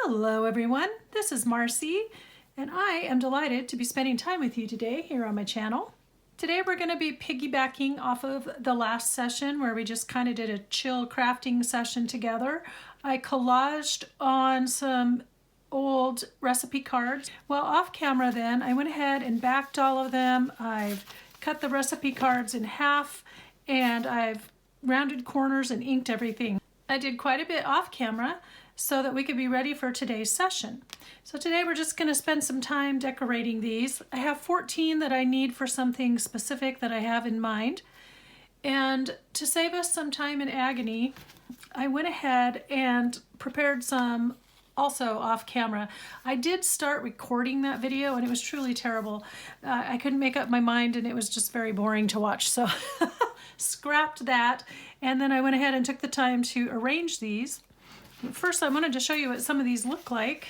Hello everyone, this is Marcy and I am delighted to be spending time with you today here on my channel. Today we're going to be piggybacking off of the last session where we just kind of did a chill crafting session together. I collaged on some old recipe cards. Well, off camera then I went ahead and backed all of them. I've cut the recipe cards in half and I've rounded corners and inked everything. I did quite a bit off camera so that we could be ready for today's session. So today we're just going to spend some time decorating these. I have 14 that I need for something specific that I have in mind. And to save us some time and agony, I went ahead and prepared some also off camera. I did start recording that video and it was truly terrible. I couldn't make up my mind and it was just very boring to watch. So scrapped that. And then I went ahead and took the time to arrange these. First, I wanted to show you what some of these look like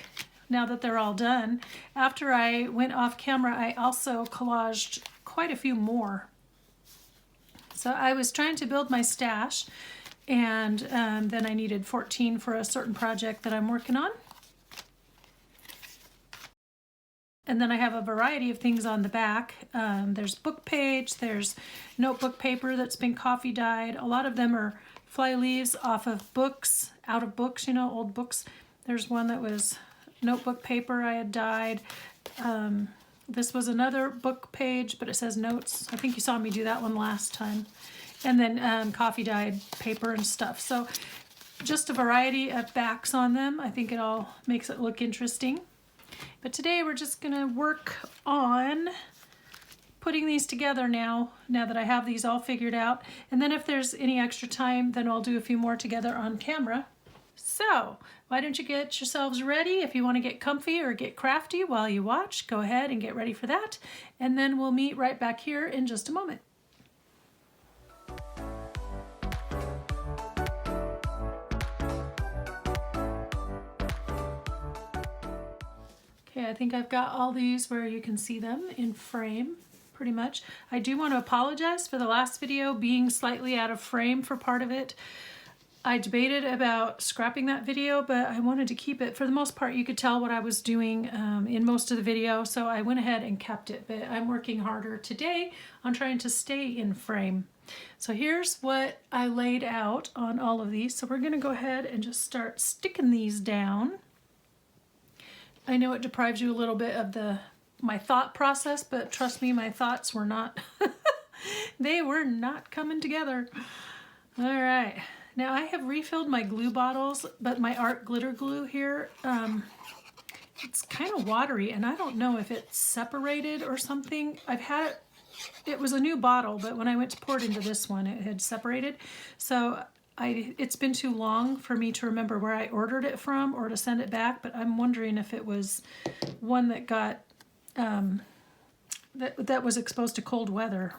now that they're all done. After I went off camera, I also collaged quite a few more. So I was trying to build my stash, and then I needed 14 for a certain project that I'm working on. And then I have a variety of things on the back. There's book page, there's notebook paper that's been coffee dyed. A lot of them are fly leaves off of books, out of books, you know, old books. There's one that was notebook paper I had dyed. This was another book page, but it says notes. I think you saw me do that one last time. And then coffee dyed paper and stuff. So just a variety of backs on them. I think it all makes it look interesting. But today we're just gonna work on putting these together now that I have these all figured out. And then if there's any extra time, then I'll do a few more together on camera. So why don't you get yourselves ready? If you want to get comfy or get crafty while you watch, go ahead and get ready for that. And then we'll meet right back here in just a moment. Okay, I think I've got all these where you can see them in frame. Pretty much. I do want to apologize for the last video being slightly out of frame for part of it. I debated about scrapping that video, but I wanted to keep it. For the most part, you could tell what I was doing in most of the video, so I went ahead and kept it. But I'm working harder today on trying to stay in frame. So here's what I laid out on all of these. So we're going to go ahead and just start sticking these down. I know it deprives you a little bit of my thought process, but trust me, my thoughts were not, they were not coming together. All right, now I have refilled my glue bottles, but my art glitter glue here, it's kind of watery and I don't know if it's separated or something. I've had it, it was a new bottle, but when I went to pour it into this one, it had separated. So it's been too long for me to remember where I ordered it from or to send it back, but I'm wondering if it was one that got that was exposed to cold weather,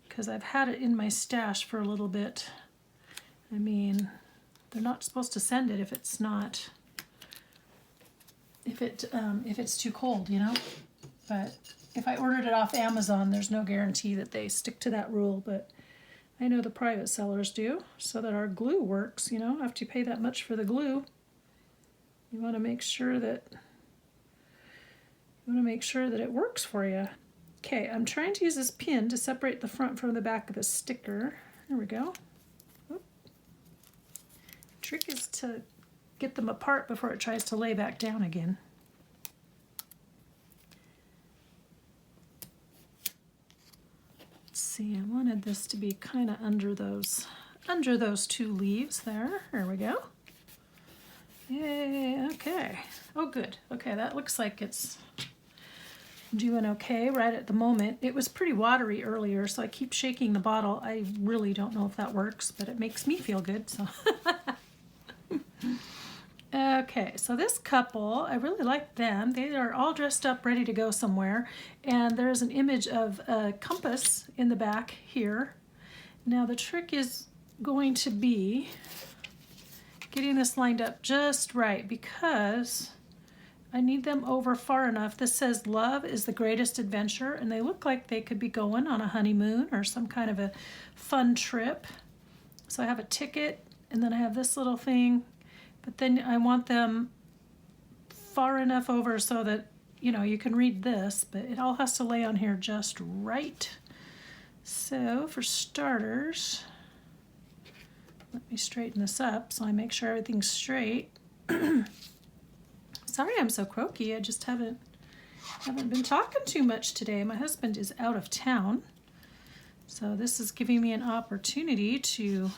because I've had it in my stash for a little bit. I mean, they're not supposed to send it if it's not, if it's too cold, you know. But if I ordered it off Amazon, there's no guarantee that they stick to that rule. But I know the private sellers do, so that our glue works. You know, after you pay that much for the glue, you want to make sure that it works for you. Okay, I'm trying to use this pin to separate the front from the back of the sticker. There we go. Oop. Trick is to get them apart before it tries to lay back down again. Let's see, I wanted this to be kind of under those two leaves there. There we go. Yay, okay. Oh, good. Okay, that looks like it's doing okay right at the moment. It was pretty watery earlier, so I keep shaking the bottle. I really don't know if that works, but it makes me feel good, so. Okay, so this couple, I really like them. They are all dressed up, ready to go somewhere, and there's an image of a compass in the back here. Now the trick is going to be getting this lined up just right, because I need them over far enough. This says love is the greatest adventure, and they look like they could be going on a honeymoon or some kind of a fun trip. So I have a ticket, and then I have this little thing, but then I want them far enough over so that, you know, you can read this, but it all has to lay on here just right. So for starters, let me straighten this up so I make sure everything's straight. Sorry I'm so croaky. I just haven't been talking too much today. My husband is out of town, so this is giving me an opportunity to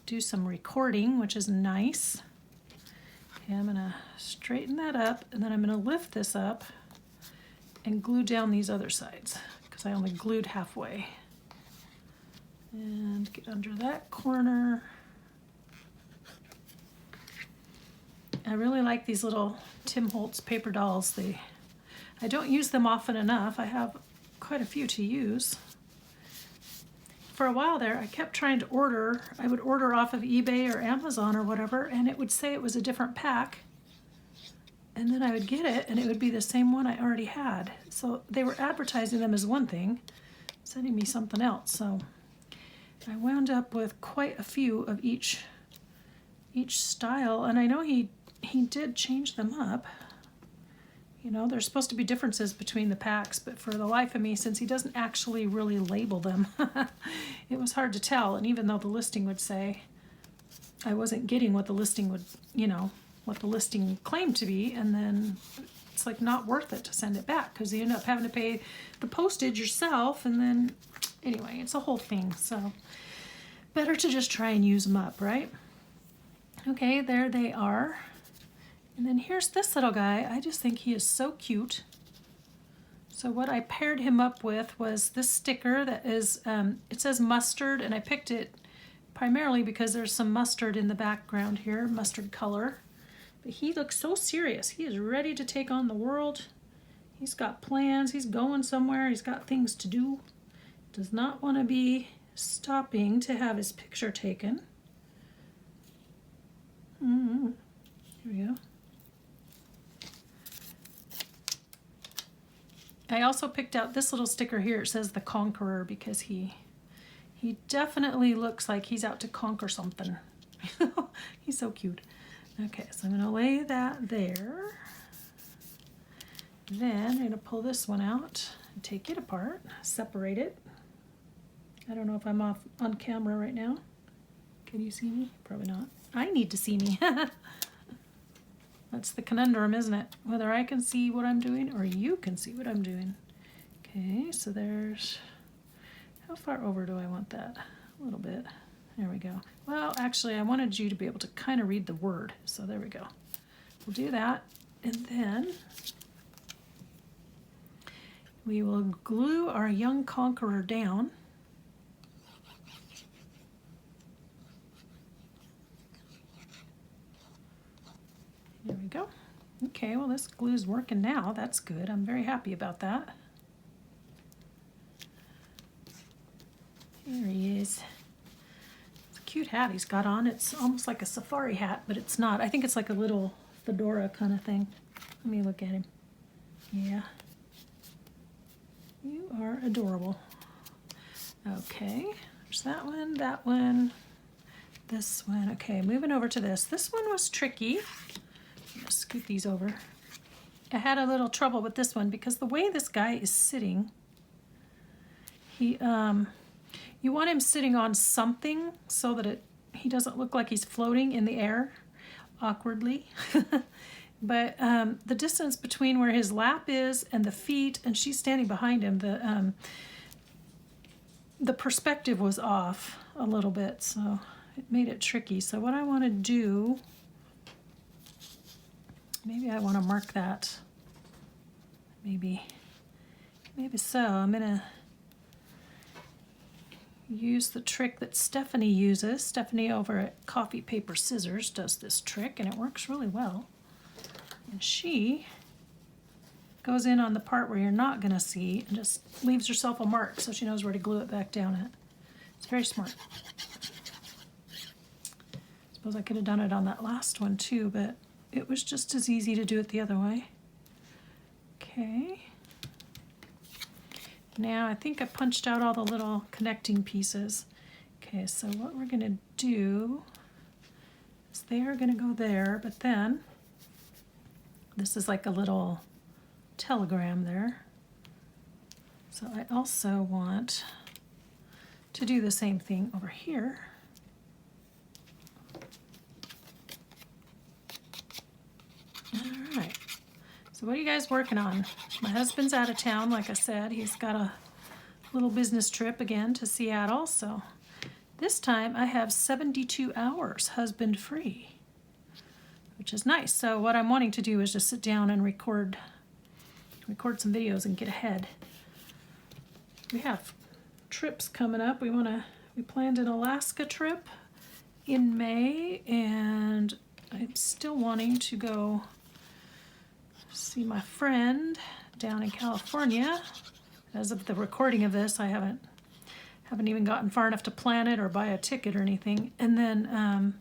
do some recording, which is nice. Okay, I'm gonna straighten that up, and then I'm gonna lift this up and glue down these other sides because I only glued halfway. And get under that corner. I really like these little Tim Holtz paper dolls. I don't use them often enough. I have quite a few to use. For a while there, I kept trying to order. I would order off of eBay or Amazon or whatever, and it would say it was a different pack. And then I would get it, and it would be the same one I already had. So they were advertising them as one thing, sending me something else. So I wound up with quite a few of each style, and I know he did change them up. You know, there's supposed to be differences between the packs, but for the life of me, since he doesn't actually really label them, it was hard to tell. And even though the listing would say, I wasn't getting what the listing would, you know, what the listing claimed to be, and then it's like not worth it to send it back because you end up having to pay the postage yourself, and then anyway, it's a whole thing. So better to just try and use them up, right? Okay, there they are. And then here's this little guy. I just think he is so cute. So what I paired him up with was this sticker that is, it says mustard, and I picked it primarily because there's some mustard in the background here, mustard color. But he looks so serious. He is ready to take on the world. He's got plans. He's going somewhere. He's got things to do. Does not want to be stopping to have his picture taken. Here we go. I also picked out this little sticker here. It says the Conqueror because he definitely looks like he's out to conquer something. He's so cute. Okay, so I'm going to lay that there. Then I'm going to pull this one out and take it apart, separate it. I don't know if I'm off on camera right now. Can you see me? Probably not. I need to see me. That's the conundrum, isn't it? Whether I can see what I'm doing or you can see what I'm doing. Okay, so there's, how far over do I want that? A little bit. There we go. Well, actually, I wanted you to be able to kind of read the word. So there we go. We'll do that. And then we will glue our young conqueror down. There we go. Okay, well this glue is working now. That's good. I'm very happy about that. There he is. It's a cute hat he's got on. It's almost like a safari hat, but it's not. I think it's like a little fedora kind of thing. Let me look at him. Yeah. You are adorable. Okay, there's that one, this one. Okay, moving over to this. This one was tricky. I'm gonna scoot these over. I had a little trouble with this one because the way this guy is sitting, he, you want him sitting on something so that he doesn't look like he's floating in the air awkwardly. But the distance between where his lap is and the feet, and she's standing behind him, the perspective was off a little bit, so it made it tricky. So what I want to do, maybe I want to mark that. Maybe so. I'm gonna use the trick that Stephanie uses. Stephanie over at Coffee Paper Scissors does this trick, and it works really well. And she goes in on the part where you're not gonna see and just leaves herself a mark so she knows where to glue it back down at. It's very smart. Suppose I could have done it on that last one too, but it was just as easy to do it the other way. Okay. Now I think I punched out all the little connecting pieces. Okay, so what we're gonna do is they are gonna go there, but then This is like a little telegram there. So I also want to do the same thing over here. All right. So what are you guys working on? My husband's out of town, like I said. He's got a little business trip again to Seattle. So this time I have 72 hours husband free, which is nice. So what I'm wanting to do is just sit down and record some videos and get ahead. We have trips coming up. We planned an Alaska trip in May, and I'm still wanting to go see my friend down in California. As of the recording of this, I haven't even gotten far enough to plan it or buy a ticket or anything. And then,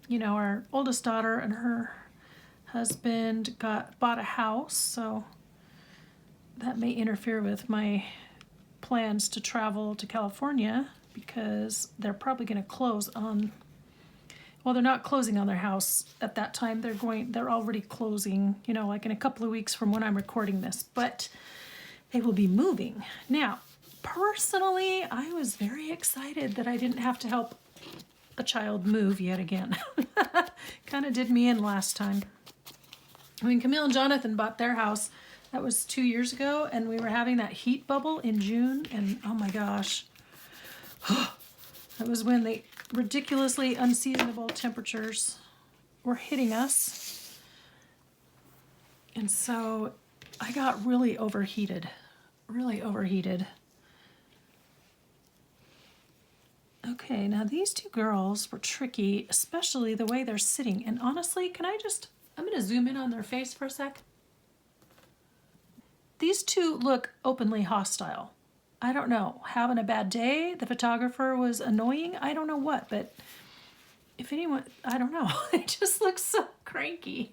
you know, our oldest daughter and her husband bought a house, so that may interfere with my plans to travel to California, because they're probably going to close on, well, they're not closing on their house at that time. They're already closing, you know, like in a couple of weeks from when I'm recording this, but they will be moving. Now, personally, I was very excited that I didn't have to help a child move yet again. Kind of did me in last time. I mean, Camille and Jonathan bought their house. That was 2 years ago, and we were having that heat bubble in June, and oh my gosh. That was when the ridiculously unseasonable temperatures were hitting us. And so I got really overheated. Okay, now these two girls were tricky, especially the way they're sitting. And honestly, I'm going to zoom in on their face for a sec. These two look openly hostile. I don't know, having a bad day, the photographer was annoying, I don't know what, but if anyone, I don't know, it just looks so cranky.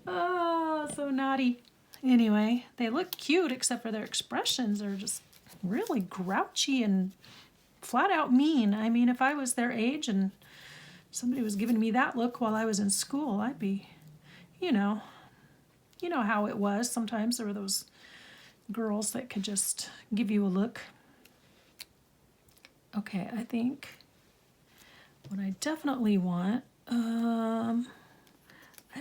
Oh, so naughty. Anyway, they look cute except for their expressions are just really grouchy and flat out mean. I mean, if I was their age and somebody was giving me that look while I was in school, I'd be, you know how it was. Sometimes there were those girls that could just give you a look. Okay, I think what I definitely want, I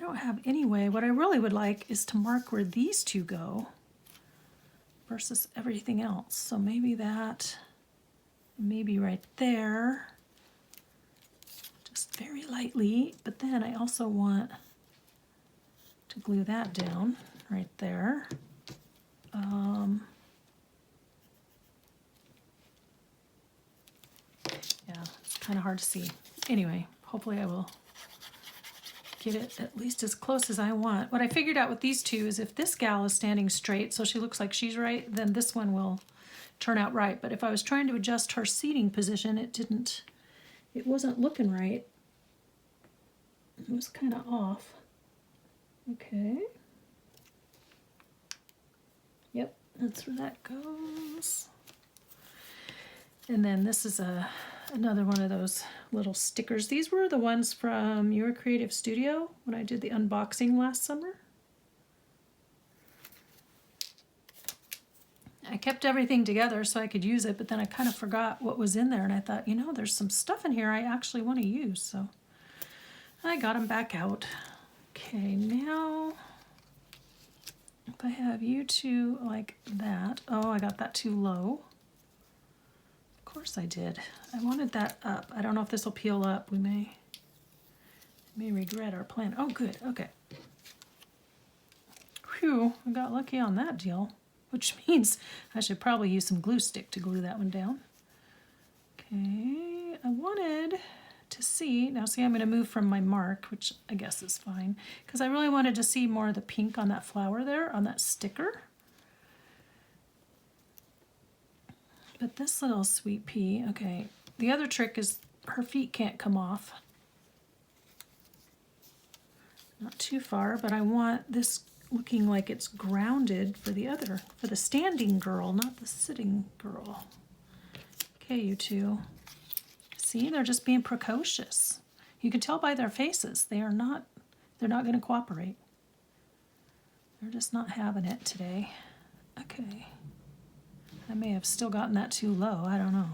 don't have any way. What I really would like is to mark where these two go versus everything else. So maybe right there, just very lightly, but then I also want to glue that down right there. Yeah, it's kind of hard to see. Anyway, hopefully I will get it at least as close as I want. What I figured out with these two is if this gal is standing straight, so she looks like she's right, then this one will turn out right. But if I was trying to adjust her seating position, it wasn't looking right. It was kind of off. Okay. Yep, that's where that goes. And then this is another one of those little stickers. These were the ones from Your Creative Studio when I did the unboxing last summer. I kept everything together so I could use it, but then I kind of forgot what was in there, and I thought, you know, there's some stuff in here I actually want to use, so I got them back out. Okay, now if I have you two like that, oh, I got that too low. Of course I did. I wanted that up. I don't know if this will peel up. We may regret our plan. Oh, good. Okay. Whew, I got lucky on that deal, which means I should probably use some glue stick to glue that one down. Okay, I wanted to see, now see I'm going to move from my mark, which I guess is fine, because I really wanted to see more of the pink on that flower there, on that sticker. But this little sweet pea, okay, the other trick is her feet can't come off. Not too far, but I want this looking like it's grounded for the standing girl, not the sitting girl. Okay, you two. See, they're just being precocious. You can tell by their faces. They are not They're not going to cooperate. They're just not having it today. Okay. I may have still gotten that too low. I don't know.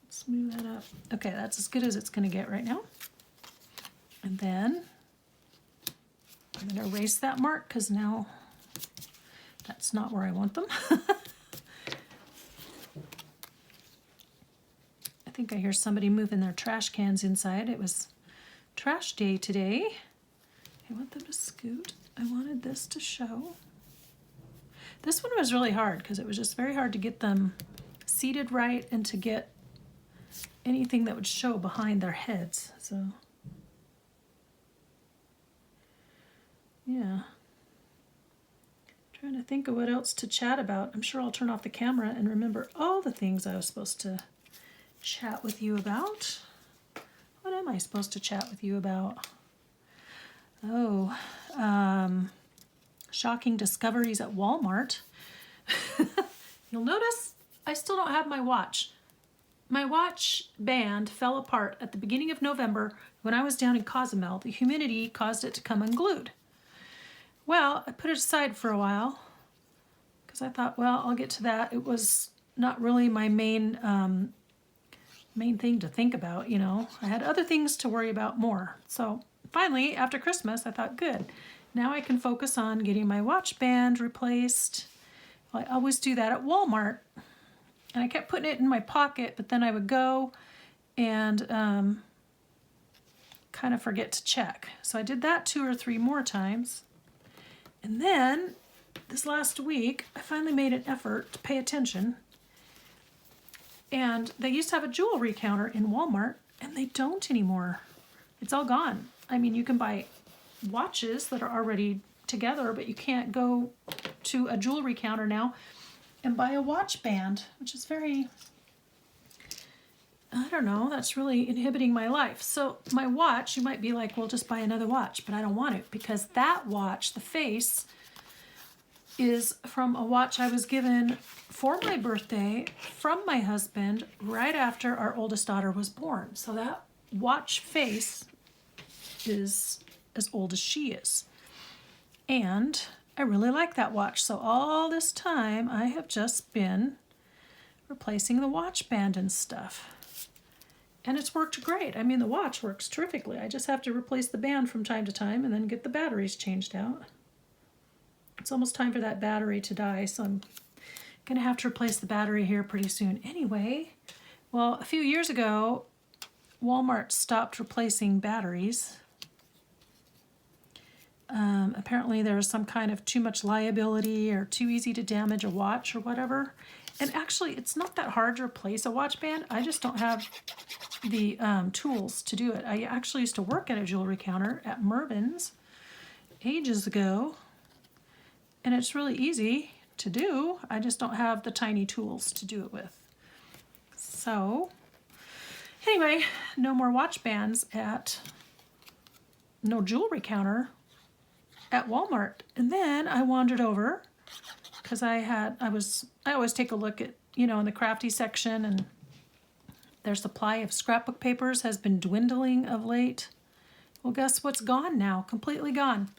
Let's move that up. Okay, that's as good as it's going to get right now. And then I'm going to erase that mark because now that's not where I want them. I think I hear somebody moving their trash cans inside. It was trash day today. I want them to scoot. I wanted this to show. This one was really hard because it was just very hard to get them seated right and to get anything that would show behind their heads. So, yeah. Trying to think of what else to chat about. I'm sure I'll turn off the camera and remember all the things I was supposed to chat with you about. What am I supposed to chat with you about? Oh, shocking discoveries at Walmart. You'll notice I still don't have my watch. My watch band fell apart at the beginning of November when I was down in Cozumel. The humidity caused it to come unglued. Well, I put it aside for a while because I thought, well, I'll get to that. It was not really my main thing to think about, you know. I had other things to worry about more. So finally, after Christmas, I thought, good. Now I can focus on getting my watch band replaced. Well, I always do that at Walmart. And I kept putting it in my pocket, but then I would go and kind of forget to check. So I did that 2 or 3 more times. And then this last week, I finally made an effort to pay attention. And they used to have a jewelry counter in Walmart, and they don't anymore. It's all gone. I mean, you can buy watches that are already together, but you can't go to a jewelry counter now and buy a watch band, which is very, I don't know, that's really inhibiting my life. So my watch, you might be like, well, just buy another watch, but I don't want it because that watch, the face, is from a watch I was given for my birthday from my husband right after our oldest daughter was born. So that watch face is as old as she is. And I really like that watch. So all this time I have just been replacing the watch band and stuff. And it's worked great. I mean, the watch works terrifically. I just have to replace the band from time to time and then get the batteries changed out. It's almost time for that battery to die, so I'm going to have to replace the battery here pretty soon. Anyway, well, a few years ago, Walmart stopped replacing batteries. Apparently there was some kind of too much liability or too easy to damage a watch or whatever. And actually, it's not that hard to replace a watch band. I just don't have the tools to do it. I actually used to work at a jewelry counter at Mervyn's ages ago. And it's really easy to do. I just don't have the tiny tools to do it with. So, anyway, no more watch bands no jewelry counter at Walmart. And then I wandered over because I always take a look at, you know, in the crafty section, and their supply of scrapbook papers has been dwindling of late. Well, guess what's gone now? Completely gone.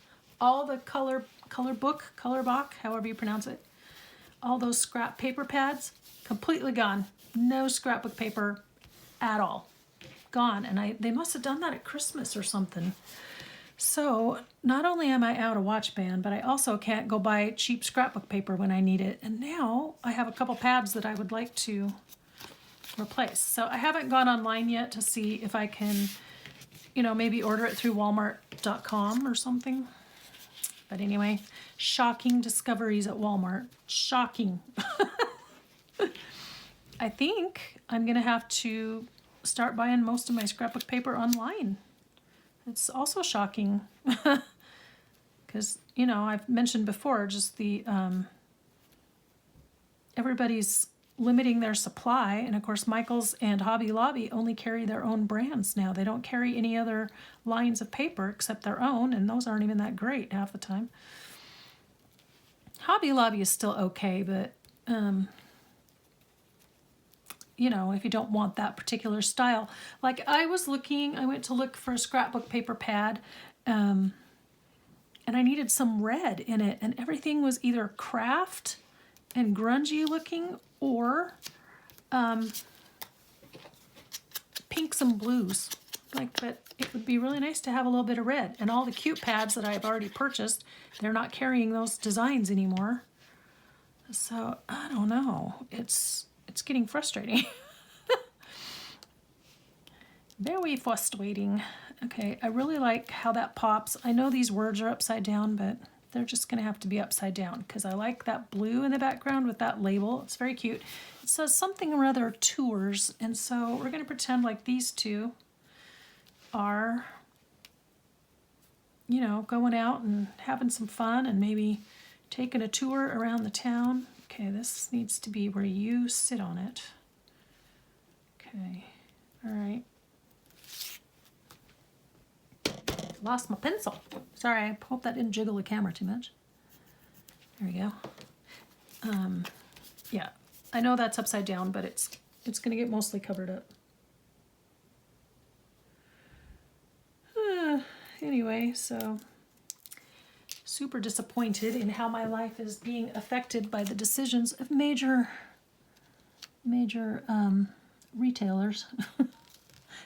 All the color book, however you pronounce it, all those scrap paper pads, completely gone. No scrapbook paper at all. Gone. And they must have done that at Christmas or something. So not only am I out of watch band, but I also can't go buy cheap scrapbook paper when I need it. And now I have a couple pads that I would like to replace. So I haven't gone online yet to see if I can, you know, maybe order it through Walmart.com or something. But anyway, shocking discoveries at Walmart. Shocking. I think I'm going to have to start buying most of my scrapbook paper online. It's also shocking because, you know, I've mentioned before just the everybody's limiting their supply. And of course, Michaels and Hobby Lobby only carry their own brands now. They don't carry any other lines of paper except their own, and those aren't even that great half the time. Hobby Lobby is still okay, but you know, if you don't want that particular style. Like I went to look for a scrapbook paper pad, and I needed some red in it, and everything was either craft and grungy looking or pinks and blues. Like, but it would be really nice to have a little bit of red. And all the cute pads that I've already purchased, they're not carrying those designs anymore. So I don't know. It's getting frustrating. Very frustrating. Okay, I really like how that pops. I know these words are upside down, but they're just gonna have to be upside down because I like that blue in the background with that label. It's very cute. It says something or other tours, and so we're gonna pretend like these two are, you know, going out and having some fun and maybe taking a tour around the town. Okay, this needs to be where you sit on it. Okay, all right. Lost my pencil. Sorry, I hope that didn't jiggle the camera too much. There we go. Yeah, I know that's upside down, but it's gonna get mostly covered up. Anyway, so super disappointed in how my life is being affected by the decisions of major retailers.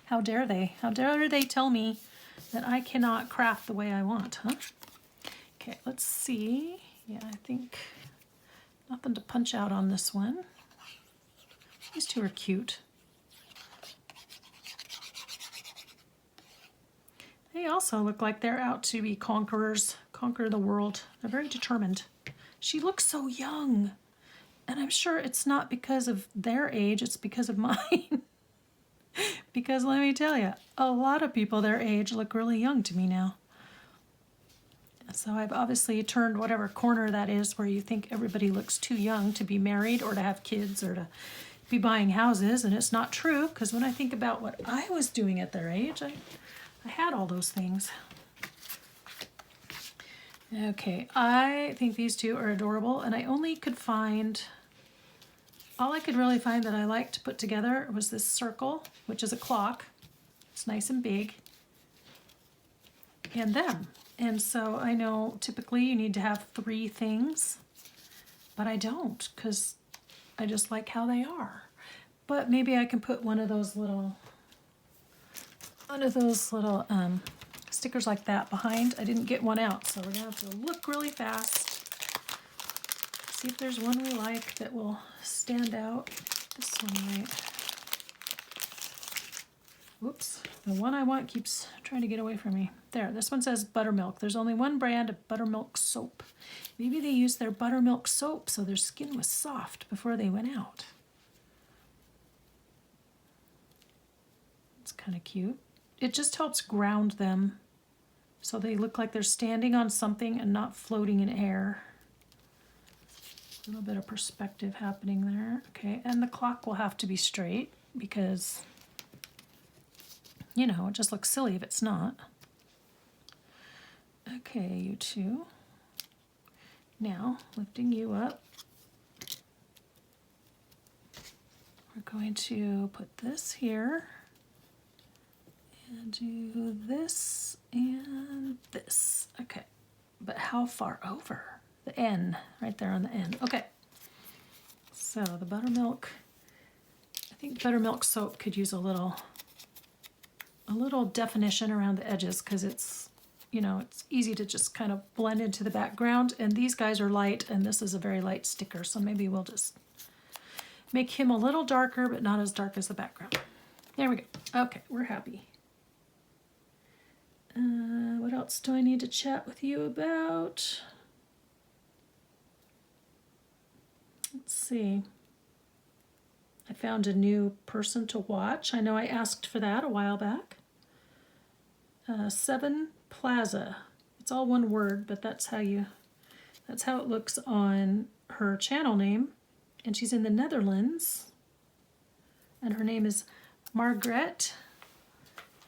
How dare they? How dare they tell me that I cannot craft the way I want, huh? Okay, let's see. Yeah, I think nothing to punch out on this one. These two are cute. They also look like they're out to be conquerors, conquer the world. They're very determined. She looks so young. And I'm sure it's not because of their age, it's because of mine. Because let me tell you, a lot of people their age look really young to me now. So I've obviously turned whatever corner that is where you think everybody looks too young to be married or to have kids or to be buying houses, and it's not true, because when I think about what I was doing at their age, I had all those things. Okay, I think these two are adorable, and I only could find, all I could really find that I liked to put together was this circle, which is a clock. It's nice and big, and them. And so I know typically you need to have 3 things, but I don't, because I just like how they are. But maybe I can put one of those little stickers like that behind. I didn't get one out, so we're gonna have to look really fast. See if there's one we like that will stand out. This one might. Whoops, the one I want keeps trying to get away from me. There, this one says buttermilk. There's only one brand of buttermilk soap. Maybe they used their buttermilk soap so their skin was soft before they went out. It's kind of cute. It just helps ground them so they look like they're standing on something and not floating in air. A little bit of perspective happening there. Okay, and the clock will have to be straight because, you know, it just looks silly if it's not. Okay, you two. Now, lifting you up. We're going to put this here. And do this and this. Okay, but how far over? The N, right there on the N. Okay, so the buttermilk, I think buttermilk soap could use a little definition around the edges because it's, you know, it's easy to just kind of blend into the background, and these guys are light and this is a very light sticker, so maybe we'll just make him a little darker but not as dark as the background. There we go. Okay, we're happy. What else do I need to chat with you about? Let's see. I found a new person to watch. I know I asked for that a while back. Seven Plaza. It's all one word, but that's how it looks on her channel name. And she's in the Netherlands. And her name is Margaret.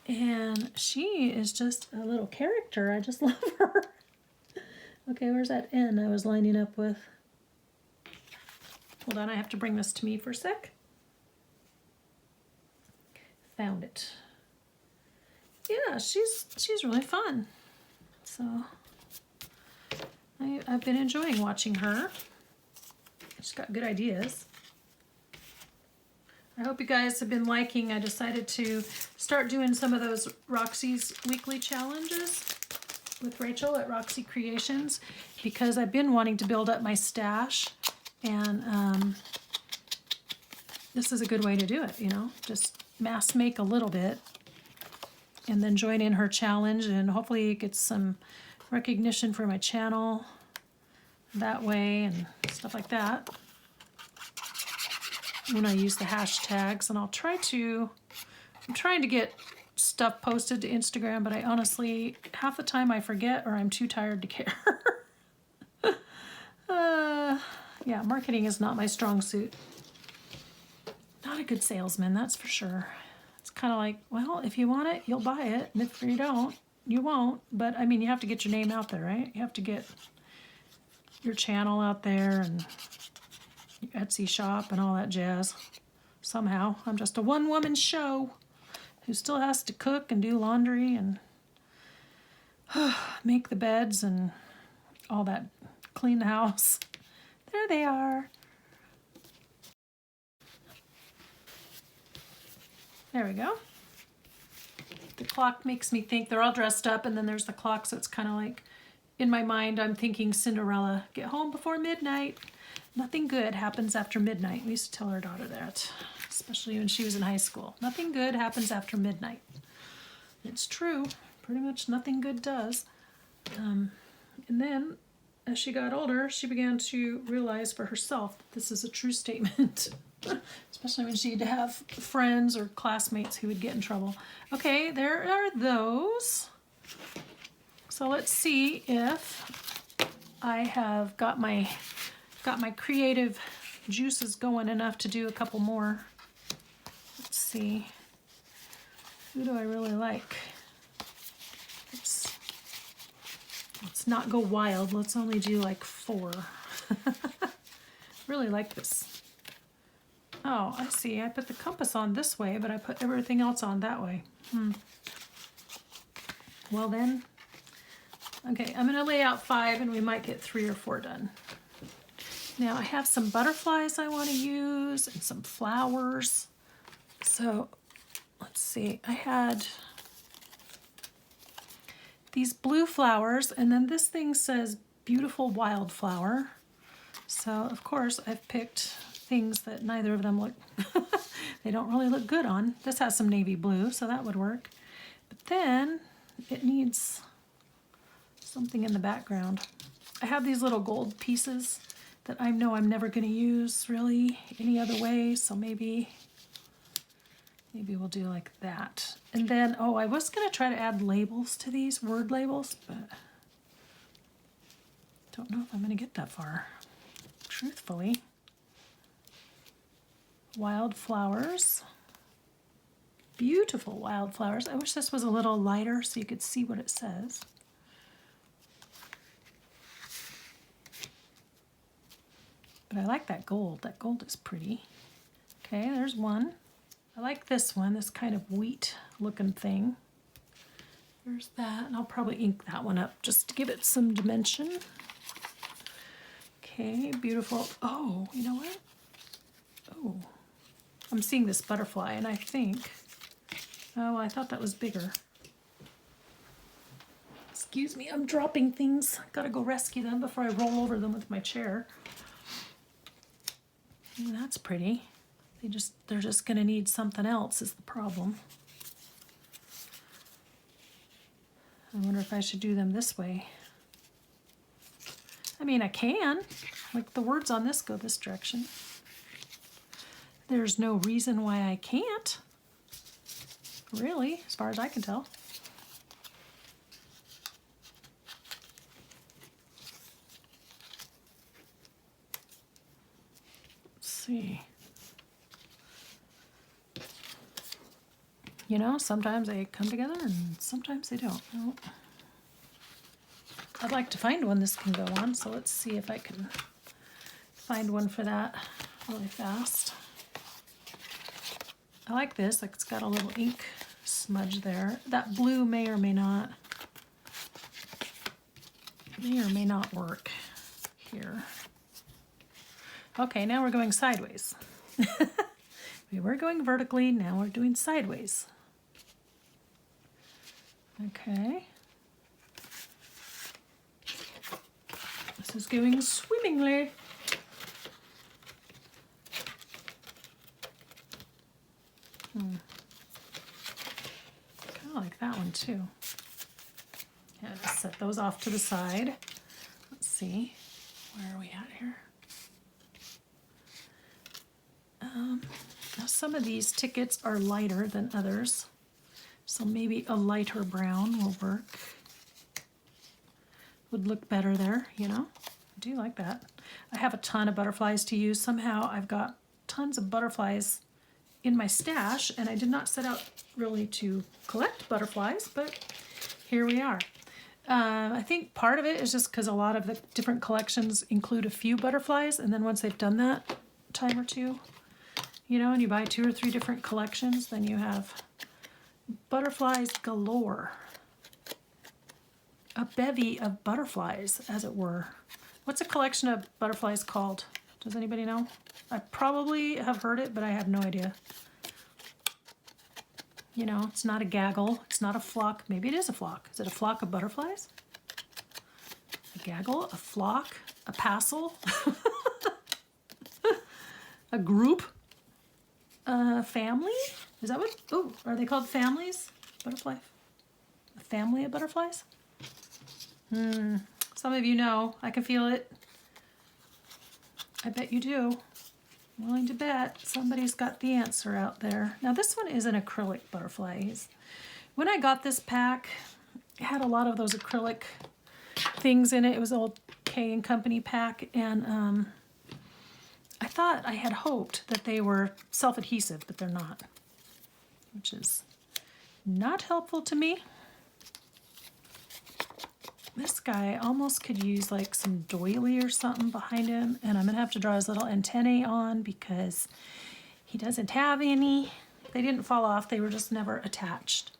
And she is just a little character. I just love her. Okay, where's that N I was lining up with? Hold on, I have to bring this to me for a sec. found it. Yeah, she's really fun. So I've been enjoying watching her. She's got good ideas. I hope you guys have been liking. I decided to start doing some of those Roxy's weekly challenges with Rachel at Roxy Creations because I've been wanting to build up my stash, and this is a good way to do it, you know, just mass make a little bit and then join in her challenge, and hopefully get some recognition for my channel that way and stuff like that when I use the hashtags. And I'm trying to get stuff posted to Instagram, but I honestly, half the time I forget or I'm too tired to care. Yeah, marketing is not my strong suit. Not a good salesman, that's for sure. It's kind of like, well, if you want it, you'll buy it, and if you don't, you won't. But I mean, you have to get your name out there, right? You have to get your channel out there and your Etsy shop and all that jazz. Somehow, I'm just a one-woman show who still has to cook and do laundry and make the beds and all that, clean the house. There they are. There we go. The clock makes me think they're all dressed up, and then there's the clock, so it's kind of like, in my mind, I'm thinking Cinderella. Get home before midnight. Nothing good happens after midnight. We used to tell our daughter that, especially when she was in high school. Nothing good happens after midnight. It's true. Pretty much nothing good does. And then, as she got older, she began to realize for herself that this is a true statement. Especially when she'd have friends or classmates who would get in trouble. Okay, there are those. So let's see if I have got my creative juices going enough to do a couple more. Let's see. Who do I really like? Let's not go wild. Let's only do like 4. Really like this. Oh, I see. I put the compass on this way, but I put everything else on that way. Well then, okay, I'm going to lay out 5 and we might get 3 or 4 done. Now I have some butterflies I want to use and some flowers. So let's see. I had these blue flowers, and then this thing says beautiful wildflower. So of course I've picked things that neither of them look, they don't really look good on. This has some navy blue, so that would work. But then it needs something in the background. I have these little gold pieces that I know I'm never going to use really any other way, so maybe we'll do like that. And then, oh, I was going to try to add labels to these, word labels, but don't know if I'm going to get that far, truthfully. Wildflowers. Beautiful wildflowers. I wish this was a little lighter so you could see what it says. But I like that gold. That gold is pretty. Okay, there's one. I like this one, this kind of wheat looking thing. There's that, and I'll probably ink that one up just to give it some dimension. Okay, beautiful. Oh, you know what? Oh, I'm seeing this butterfly, and I think, oh, I thought that was bigger. Excuse me, I'm dropping things. Gotta go rescue them before I roll over them with my chair. Ooh, that's pretty. They're just gonna need something else is the problem. I wonder if I should do them this way. I mean, I can. Like the words on this go this direction. There's no reason why I can't. Really, as far as I can tell. Let's see. You know, sometimes they come together and sometimes they don't. No. I'd like to find one this can go on, so let's see if I can find one for that really fast. I like this, like it's got a little ink smudge there. That blue may or may not work here. Okay, now we're going sideways. We were going vertically, now we're doing sideways. Okay. This is going swimmingly. Kind of like that one too. Yeah, just set those off to the side. Let's see, where are we at here? Now some of these tickets are lighter than others, so maybe a lighter brown will work. Would look better there, you know? I do like that. I have a ton of butterflies to use. Somehow I've got tons of butterflies in my stash, and I did not set out really to collect butterflies, but here we are. I think part of it is just because a lot of the different collections include a few butterflies, and then once they've done that time or two, you know, and you buy 2 or 3 different collections, then you have butterflies galore. A bevy of butterflies, as it were. What's a collection of butterflies called? Does anybody know? I probably have heard it, but I have no idea. You know, it's not a gaggle, it's not a flock. Maybe it is a flock. Is it a flock of butterflies? A gaggle, a flock, a passel, a group, a family? Is that what? Oh, are they called families? Butterfly? A family of butterflies? Some of you know. I can feel it. I bet you do. I'm willing to bet somebody's got the answer out there. Now this one is an acrylic butterfly. When I got this pack, it had a lot of those acrylic things in it. It was an old K & Company pack, and I thought, I had hoped that they were self-adhesive, but they're not, which is not helpful to me. This guy almost could use like some doily or something behind him, and I'm gonna have to draw his little antennae on because he doesn't have any. They didn't fall off, they were just never attached.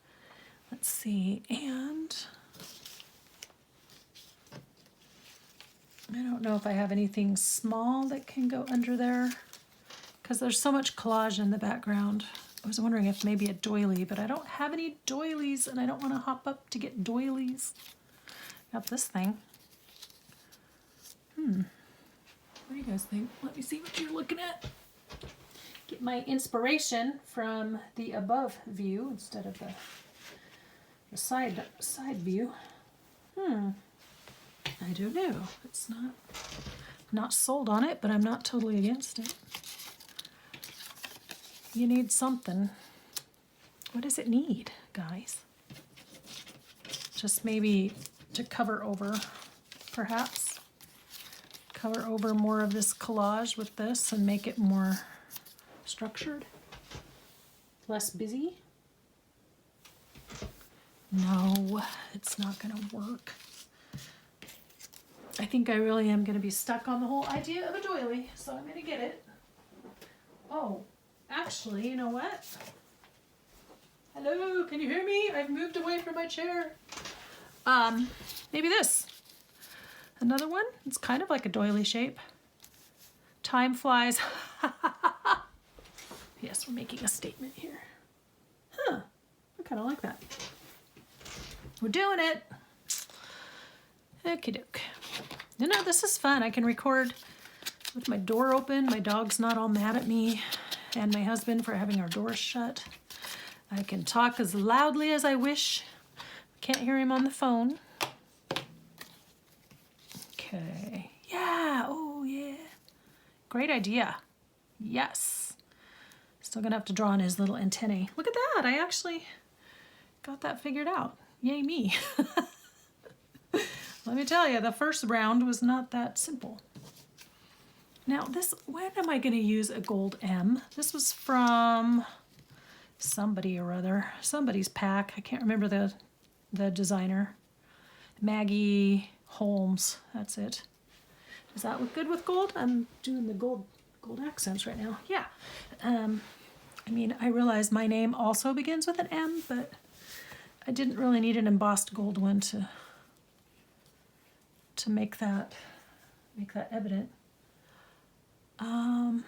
Let's see, and I don't know if I have anything small that can go under there because there's so much collage in the background. I was wondering if maybe a doily, but I don't have any doilies and I don't want to hop up to get doilies. Got this thing. What do you guys think? Let me see what you're looking at. Get my inspiration from the above view instead of the side view. I don't know. It's not sold on it, but I'm not totally against it. You need something. What does it need, guys? Just maybe to cover over, perhaps. Cover over more of this collage with this and make it more structured. Less busy. No, it's not gonna work. I think I really am gonna be stuck on the whole idea of a doily, so I'm gonna get it. Oh, actually, you know what? Hello, can you hear me? I've moved away from my chair. Maybe this. Another one. It's kind of like a doily shape. Time flies. Yes, we're making a statement here. I kind of like that. We're doing it. Okie doke. You know, this is fun. I can record with my door open. My dog's not all mad at me and my husband for having our doors shut. I can talk as loudly as I wish. Can't hear him on the phone. Okay. Yeah. Oh, yeah. Great idea. Yes. Still gonna have to draw on his little antennae. Look at that. I actually got that figured out. Yay me. Let me tell you, the first round was not that simple. Now this, when am I going to use a gold M? This was from somebody or other, somebody's pack. I can't remember the designer. Maggie Holmes, that's it. Does that look good with gold? I'm doing the gold accents right now. Yeah. I I mean, I realize my name also begins with an M, but I didn't really need an embossed gold one to make that evident. I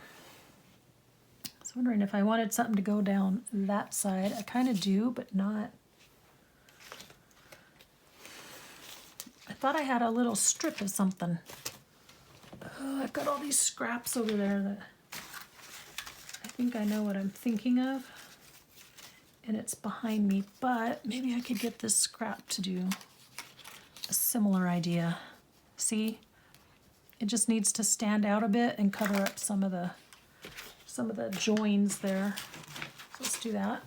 was wondering if I wanted something to go down that side. I kind of do, but not. I thought I had a little strip of something. Oh, I've got all these scraps over there that I think I know what I'm thinking of. And it's behind me, but maybe I could get this scrap to do a similar idea. See? It just needs to stand out a bit and cover up some of the joins there. So let's do that.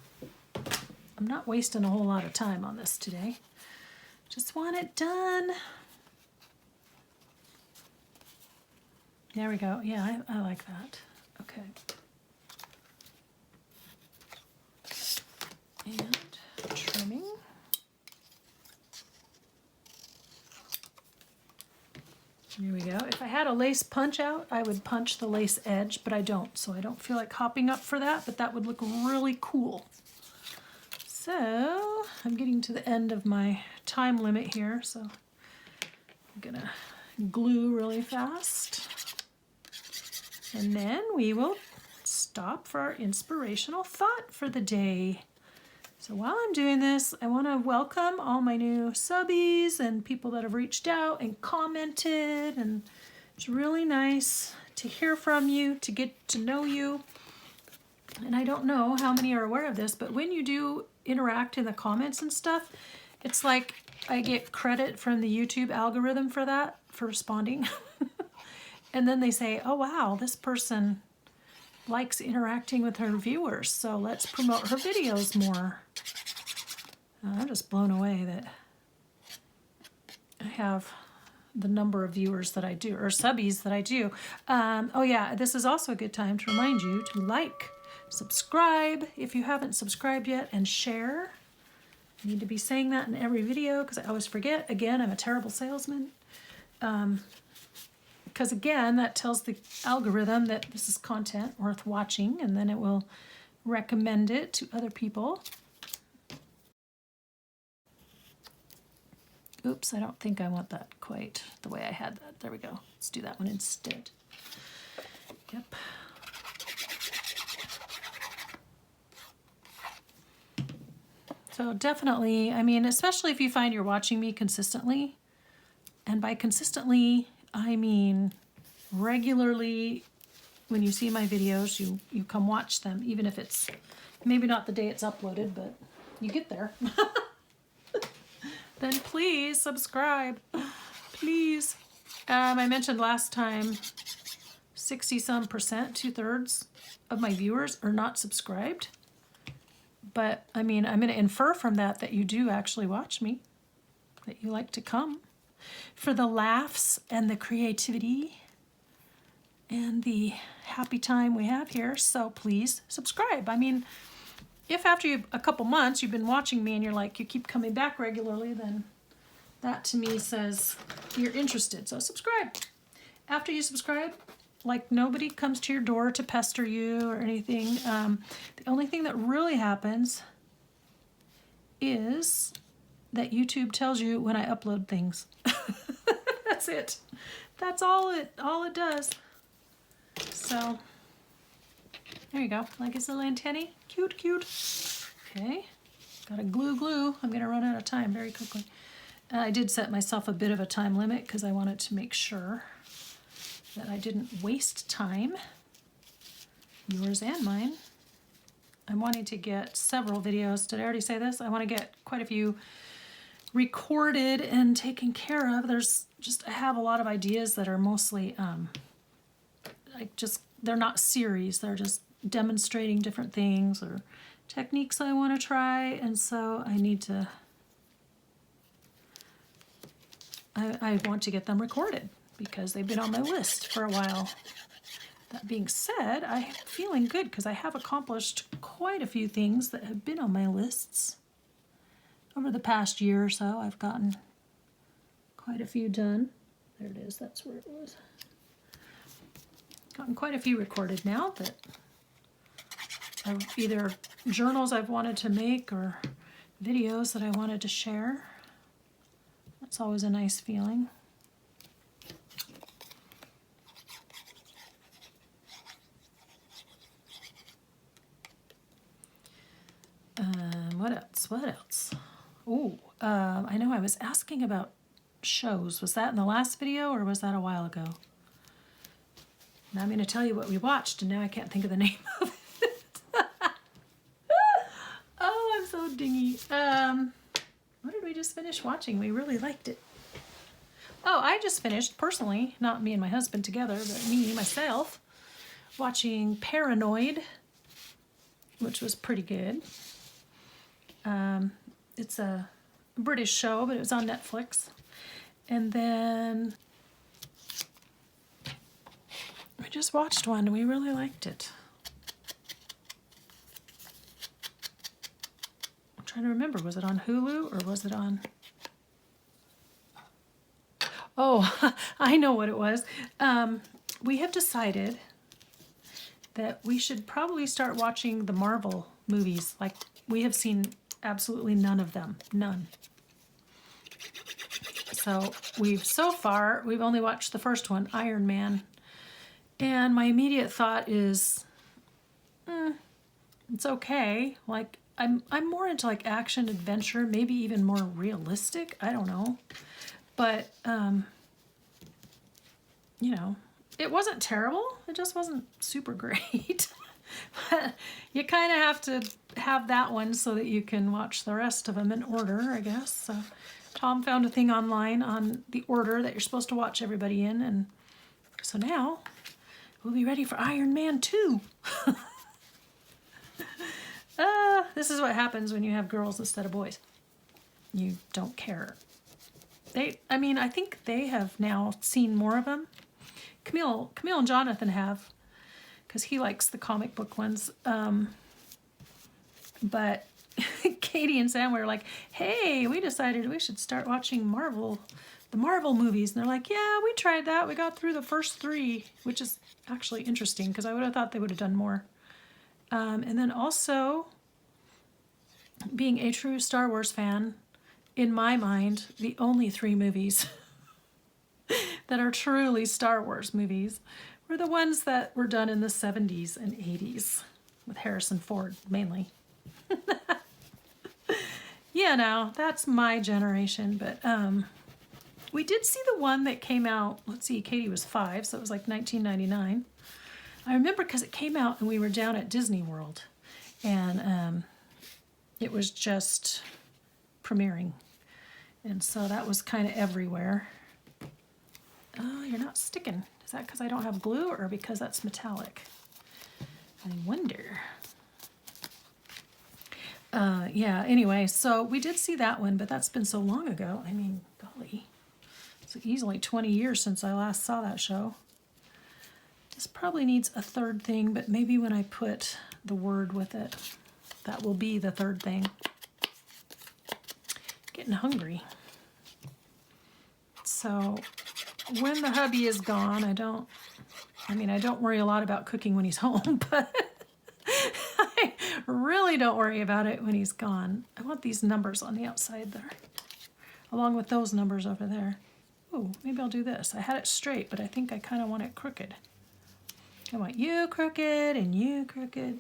I'm not wasting a whole lot of time on this today. Just want it done. There we go. Yeah, I like that. Okay. And trimming. Here we go. If I had a lace punch out, I would punch the lace edge, but I don't, so I don't feel like hopping up for that, but that would look really cool. So I'm getting to the end of my time limit here, so I'm gonna glue really fast. And then we will stop for our inspirational thought for the day. So while I'm doing this, I want to welcome all my new subbies and people that have reached out and commented, and it's really nice to hear from you, to get to know you. And I don't know how many are aware of this, but when you do interact in the comments and stuff, it's like I get credit from the YouTube algorithm for that, for responding. And then they say, oh wow, this person likes interacting with her viewers, so let's promote her videos more. I'm just blown away that I have the number of viewers that I do, or subbies that I do. Oh yeah, this is also a good time to remind you to like, subscribe if you haven't subscribed yet, and share. I need to be saying that in every video because I always forget. Again, I'm a terrible salesman. Because again, that tells the algorithm that this is content worth watching, and then it will recommend it to other people. Oops, I don't think I want that quite the way I had that. There we go. Let's do that one instead. Yep. So definitely, I mean, especially if you find you're watching me consistently, and by consistently, I mean regularly. When you see my videos, you come watch them, even if it's maybe not the day it's uploaded, but you get there. Then please subscribe, please. I mentioned last time 60-some%, 2/3 of my viewers are not subscribed. But I mean, I'm going to infer from that you do actually watch me, that you like to come for the laughs and the creativity and the happy time we have here. So please subscribe. I mean, if after a couple months you've been watching me and you're like, you keep coming back regularly, then that to me says you're interested. So subscribe. After you subscribe, like nobody comes to your door to pester you or anything. The only thing that really happens is that YouTube tells you when I upload things. That's it. That's all it does. So there you go. Like his little antennae. Cute, cute. Okay. Gotta glue. I'm gonna run out of time very quickly. I did set myself a bit of a time limit because I wanted to make sure that I didn't waste time, yours and mine. I'm wanting to get several videos. Did I already say this? I want to get quite a few recorded and taken care of. I have a lot of ideas that are mostly they're not series. They're just demonstrating different things or techniques I want to try, and so I need to. I want to get them recorded because they've been on my list for a while. That being said, I'm feeling good because I have accomplished quite a few things that have been on my lists. Over the past year or so, I've gotten quite a few done. There it is, that's where it was. Gotten quite a few recorded now that either journals I've wanted to make or videos that I wanted to share. That's always a nice feeling. What else? What else? Oh, I know I was asking about shows. Was that in the last video or was that a while ago? Now I'm going to tell you what we watched, and now I can't think of the name of it. Oh, I'm so dingy. What did we just finish watching? We really liked it. Oh, I just finished, personally, not me and my husband together, but me, myself, watching Paranoid, which was pretty good. It's a British show, but it was on Netflix. And then we just watched one and we really liked it. I'm trying to remember, was it on Hulu or was it on... Oh, I know what it was. We have decided that we should probably start watching the Marvel movies. Like, we have seen absolutely none of them. None. So we've only watched the first one, Iron Man. And my immediate thought is, it's okay. Like, I'm more into like action adventure, maybe even more realistic. I don't know. But, you know, it wasn't terrible. It just wasn't super great. But you kind of have to have that one so that you can watch the rest of them in order, I guess. So Tom found a thing online on the order that you're supposed to watch everybody in. And so now we'll be ready for Iron Man 2. This is what happens when you have girls instead of boys. You don't care. I think they have now seen more of them. Camille and Jonathan have, because he likes the comic book ones. But Katie and Sam were like, hey, we decided we should start watching the Marvel movies. And they're like, yeah, we tried that. We got through the first 3, which is actually interesting because I would have thought they would have done more. And then also, being a true Star Wars fan, in my mind, the only 3 movies that are truly Star Wars movies were the ones that were done in the 70s and 80s with Harrison Ford, mainly. Yeah, no, that's my generation, but we did see the one that came out, let's see, Katie was 5, so it was like 1999. I remember because it came out and we were down at Disney World, and it was just premiering. And so that was kind of everywhere. Oh, you're not sticking. Is that because I don't have glue or because that's metallic? I wonder. Yeah, anyway, so we did see that one, but that's been so long ago. I mean, golly. It's easily 20 years since I last saw that show. This probably needs a third thing, but maybe when I put the word with it, that will be the third thing. Getting hungry. So when the hubby is gone, I don't worry a lot about cooking when he's home, but I really don't worry about it when he's gone. I want these numbers on the outside there, along with those numbers over there. Oh, maybe I'll do this. I had it straight, but I think I kind of want it crooked. I want you crooked and you crooked.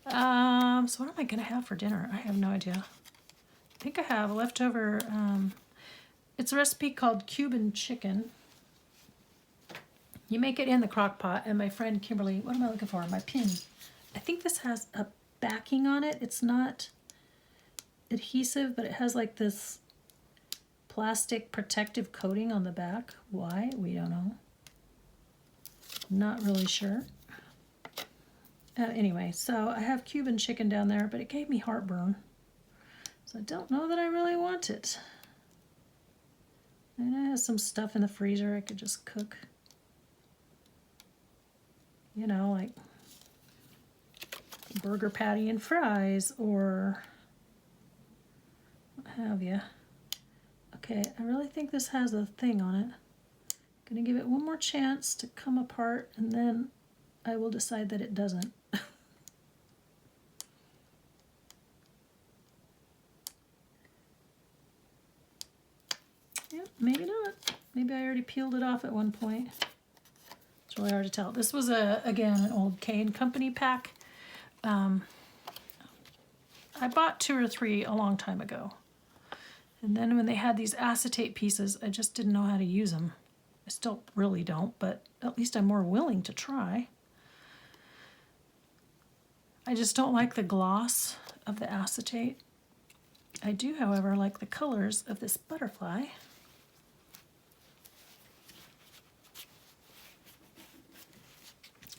So what am I going to have for dinner? I have no idea. I think I have a leftover, it's a recipe called Cuban chicken. You make it in the crock pot, and my friend Kimberly, what am I looking for? My pin. I think this has a backing on it. It's not adhesive, but it has like this plastic protective coating on the back. Why? We don't know. Not really sure. Anyway, so I have Cuban chicken down there, but it gave me heartburn. So I don't know that I really want it. And I have some stuff in the freezer I could just cook. You know, like burger patty and fries or what have you. Okay, I really think this has a thing on it. I'm gonna give it one more chance to come apart, and then I will decide that it doesn't. maybe not. Maybe I already peeled it off at one point. It's really hard to tell. This was, again, an old K & Company pack. I bought 2 or 3 a long time ago. And then when they had these acetate pieces, I just didn't know how to use them. I still really don't, but at least I'm more willing to try. I just don't like the gloss of the acetate. I do, however, like the colors of this butterfly.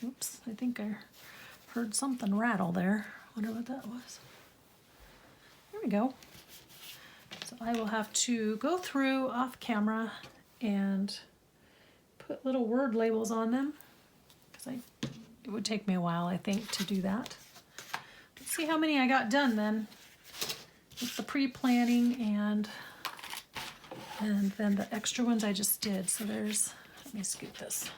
Oops, I think I heard something rattle there. Wonder what that was. There we go. So I will have to go through off camera and put little word labels on them because it would take me a while, I think, to do that. Let's see how many I got done then with the pre-planning and then the extra ones I just did. So there's, let me scoot this.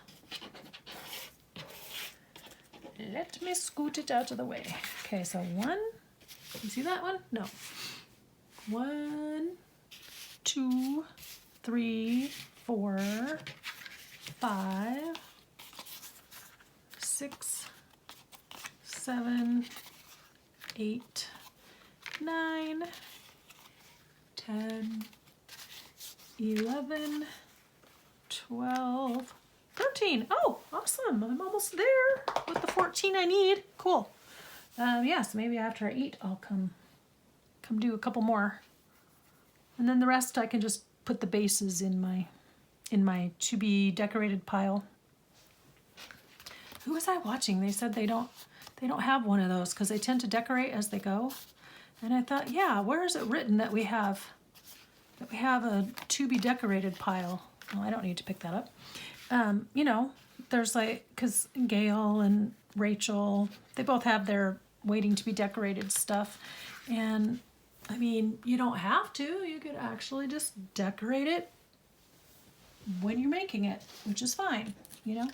Let me scoot it out of the way. Okay, so 1, you see that one? No. 1, 2, 3, 4, 5, 6, 7, 8, 9, 10, 11, 12, 13. Oh, awesome. I'm almost there with the 14 I need. Cool. Yes, maybe after I eat, I'll come do a couple more. And then the rest I can just put the bases in my to be decorated pile. Who was I watching? They said they don't have one of those because they tend to decorate as they go. And I thought, yeah, where is it written that we have a to be decorated pile? Well, I don't need to pick that up. You know, there's like, because Gail and Rachel, they both have their waiting to be decorated stuff. And I mean, you don't have to. You could actually just decorate it when you're making it, which is fine, you know?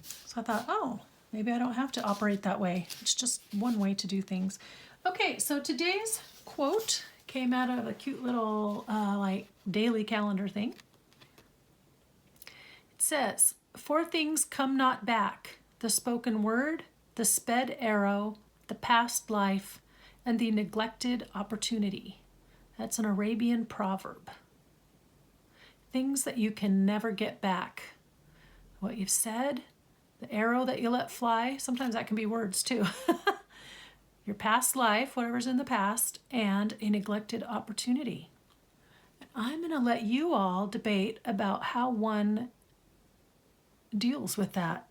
So I thought, oh, maybe I don't have to operate that way. It's just one way to do things. Okay, so today's quote came out of a cute little like daily calendar thing. It says, 4 things come not back: the spoken word, the sped arrow, the past life, and the neglected opportunity. That's an Arabian proverb. Things that you can never get back. What you've said, the arrow that you let fly, sometimes that can be words too. Your past life, whatever's in the past, and a neglected opportunity. I'm going to let you all debate about how one deals with that.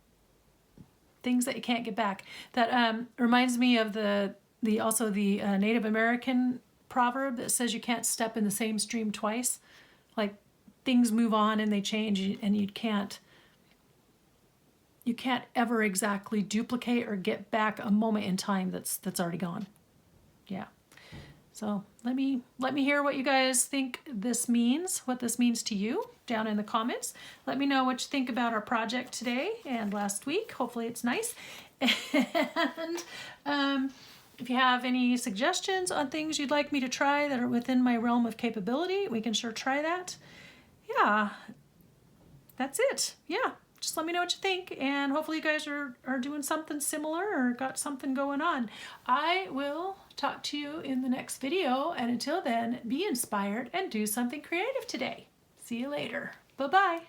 Things that you can't get back. That reminds me of the Native American proverb that says you can't step in the same stream twice. Like, things move on and they change, and you can't ever exactly duplicate or get back a moment in time that's already gone. Yeah. So let me hear what you guys think this means, what this means to you down in the comments. Let me know what you think about our project today and last week. Hopefully it's nice. And if you have any suggestions on things you'd like me to try that are within my realm of capability, we can sure try that. Yeah, that's it. Yeah, just let me know what you think, and hopefully you guys are doing something similar or got something going on. I will talk to you in the next video, and until then, be inspired and do something creative today. See you later. Bye-bye.